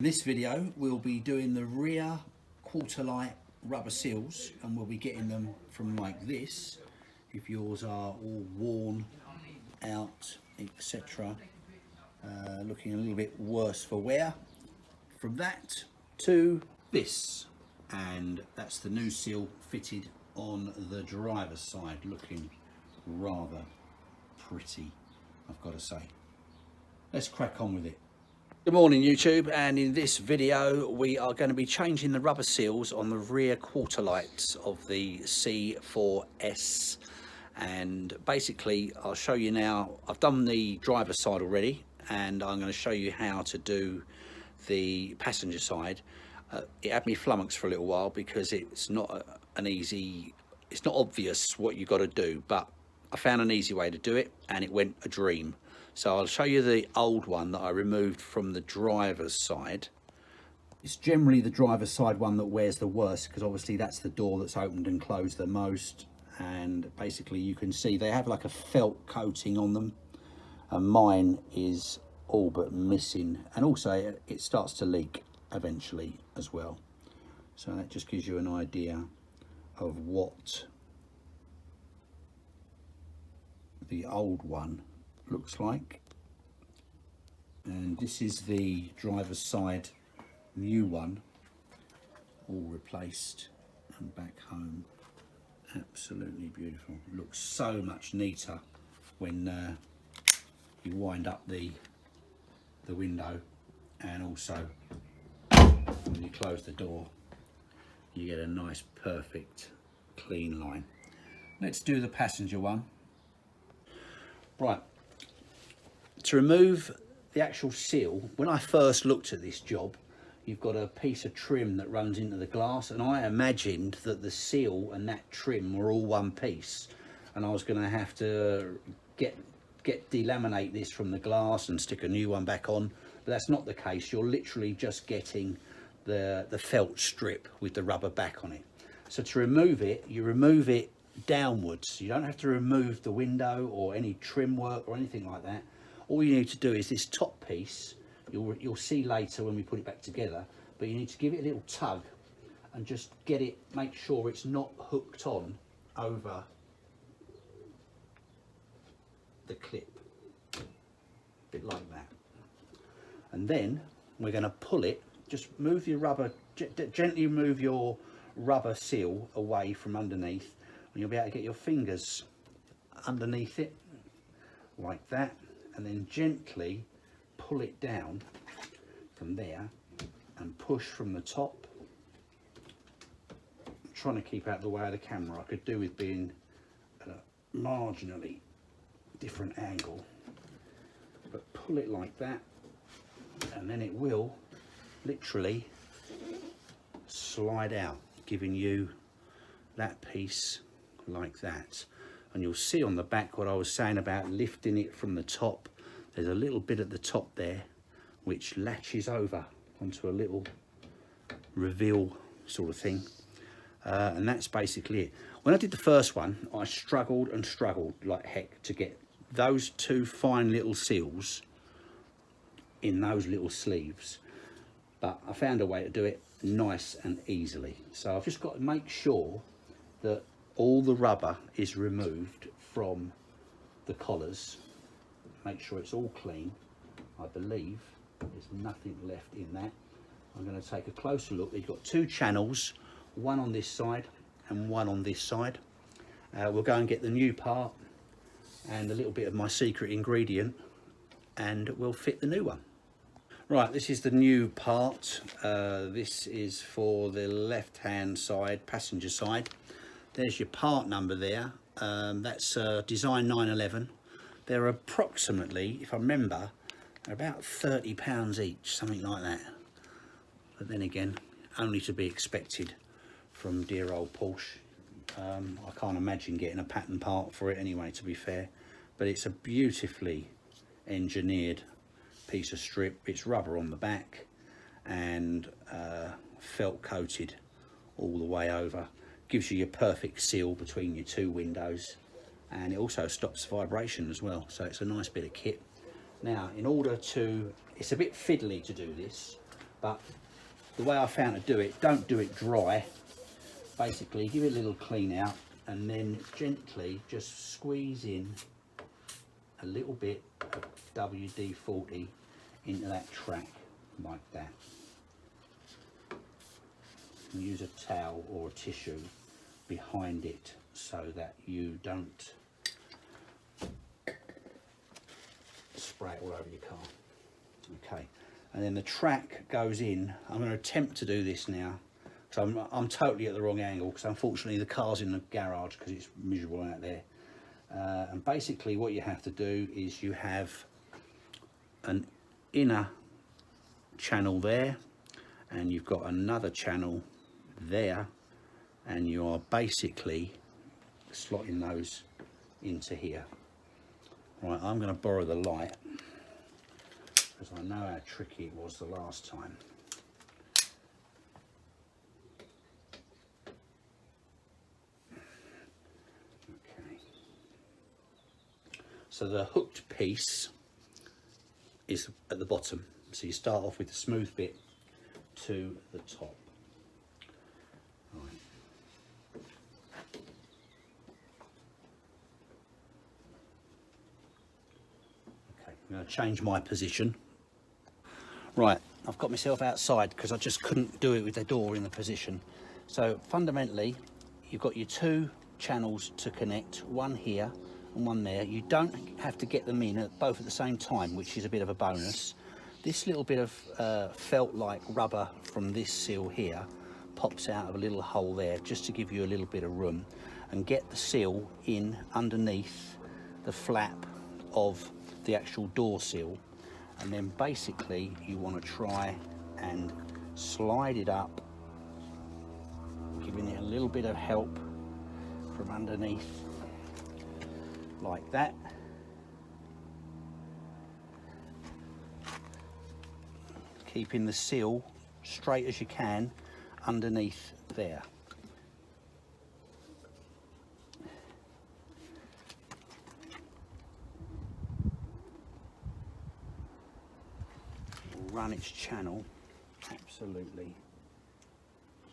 In this video we'll be doing the rear quarter light rubber seals, and we'll be getting them from like this if yours are all worn out, etc., looking a little bit worse for wear. From that to this, and that's the new seal fitted on the driver's side, looking rather pretty, I've got to say. Let's crack on with it. Good morning YouTube, and in this video we are going to be changing the rubber seals on the rear quarter lights of the C4S. And basically I'll show you now. I've done the driver's side already, and I'm going to show you how to do the passenger side. It had me flummoxed for a little while because it's not it's not obvious what you got to do, but I found an easy way to do it and it went a dream. So I'll show you the old one that I removed from the driver's side. It's generally the driver's side one that wears the worst, because obviously that's the door that's opened and closed the most. And basically you can see they have like a felt coating on them, and mine is all but missing, and also it starts to leak eventually as well. So that just gives you an idea of what the old one looks like. And this is the driver's side new one, all replaced and back home. Absolutely beautiful. Looks so much neater when you wind up the window, and also when you close the door you get a nice perfect clean line. Let's do the passenger one. Right, to remove the actual seal, when I first looked at this job, you've got a piece of trim that runs into the glass, and I imagined that the seal and that trim were all one piece, and I was going to have to delaminate this from the glass and stick a new one back on. But that's not the case. You're literally just getting the felt strip with the rubber back on it. So to remove it, you remove it downwards. You don't have to remove the window or any trim work or anything like that. All you need to do is this top piece. You'll see later when we put it back together, but you need to give it a little tug and just get it, make sure it's not hooked on over the clip, a bit like that. And then we're going to pull it. Just move your rubber, gently move your rubber seal away from underneath, and you'll be able to get your fingers underneath it like that, and then gently pull it down from there and push from the top. I'm trying to keep out the way of the camera. I could do with being at a marginally different angle, but pull it like that, and then it will literally slide out, giving you that piece like that. And you'll see on the back what I was saying about lifting it from the top. There's a little bit at the top there which latches over onto a little reveal sort of thing, and that's basically it. When I did the first one, I struggled and struggled like heck to get those two fine little seals in those little sleeves, but I found a way to do it nice and easily. So I've just got to make sure that all the rubber is removed from the collars. Make sure it's all clean. I believe there's nothing left in that. I'm going to take a closer look. You've got two channels, one on this side and one on this side. We'll go and get the new part and a little bit of my secret ingredient, and we'll fit the new one. Right, this is the new part. This is for the left hand side, passenger side. There's your part number there. That's design 911. They're approximately, if I remember, about £30 each, something like that. But then again, only to be expected from dear old Porsche. I can't imagine getting a pattern part for it anyway, to be fair. But it's a beautifully engineered piece of strip. It's rubber on the back and felt coated all the way over. Gives you your perfect seal between your two windows, and it also stops vibration as well, so it's a nice bit of kit. Now, in order to, it's a bit fiddly to do this, But the way I found to do it, don't do it dry. Basically, give it a little clean out and then gently just squeeze in a little bit of WD-40 into that track like that. And use a towel or a tissue behind it so that you don't spray it all over your car. Okay, and then the track goes in. I'm going to attempt to do this now. So I'm totally at the wrong angle because unfortunately the car's in the garage because it's miserable out there. And basically what you have to do is you have an inner channel there and you've got another channel there, and you are basically slotting those into here. Right, I'm going to borrow the light because I know how tricky it was the last time. So the hooked piece is at the bottom. So you start off with the smooth bit to the top. Right. Okay, I'm going to change my position. Right, I've got myself outside because I just couldn't do it with the door in the position. So fundamentally, you've got your two channels to connect, one here and one there. You don't have to get them in both at the same time, which is a bit of a bonus. This little bit of felt-like rubber from this seal here pops out of a little hole there just to give you a little bit of room, and get the seal in underneath the flap of the actual door seal. And then basically you want to try and slide it up, giving it a little bit of help from underneath like that. Keeping the seal straight as you can underneath there. Run its channel absolutely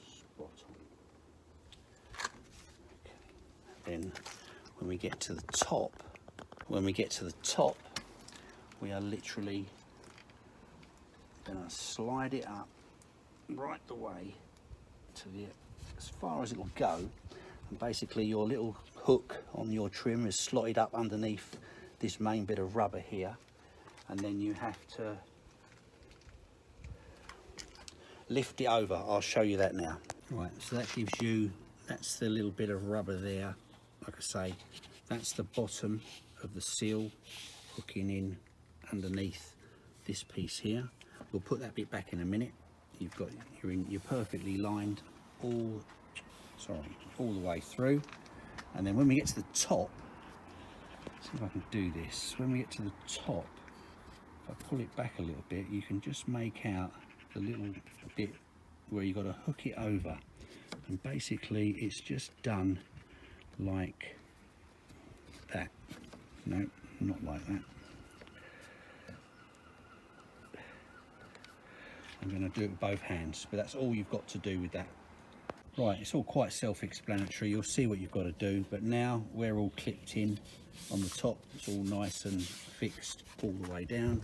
spot on. Okay. Then when we get to the top, we are literally going to slide it up right the way to the as far as it will go, and basically your little hook on your trim is slotted up underneath this main bit of rubber here, and then you have to lift it over. I'll show you that now. Right, so that gives you, that's the little bit of rubber there. Like I say, that's the bottom of the seal hooking in underneath this piece here. We'll put that bit back in a minute. You've got, you're perfectly lined all the way through. And then when we get to the top, see if I can do this. When we get to the top, if I pull it back a little bit, you can just make out the little bit where you've got to hook it over, and basically it's just done like that. No, not like that. I'm going to do it with both hands, but that's all you've got to do with that. Right, it's all quite self-explanatory. You'll see what you've got to do, but now we're all clipped in on the top. It's all nice and fixed all the way down.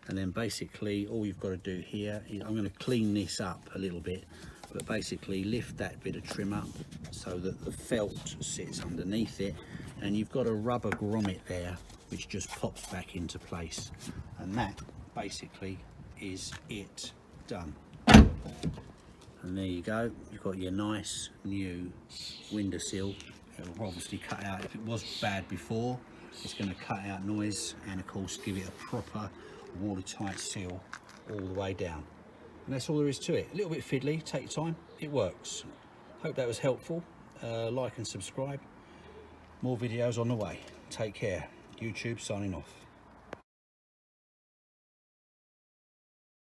And then basically all you've got to do here is, I'm going to clean this up a little bit, but basically lift that bit of trim up so that the felt sits underneath it, and you've got a rubber grommet there which just pops back into place, and that basically is it done. And there you go, you've got your nice new window sill. It'll obviously cut out, if it was bad before, it's going to cut out noise and of course give it a proper watertight seal all the way down. And that's all there is to it. A little bit fiddly, take your time, it works. Hope that was helpful. Like and subscribe. More videos on the way. Take care. YouTube signing off.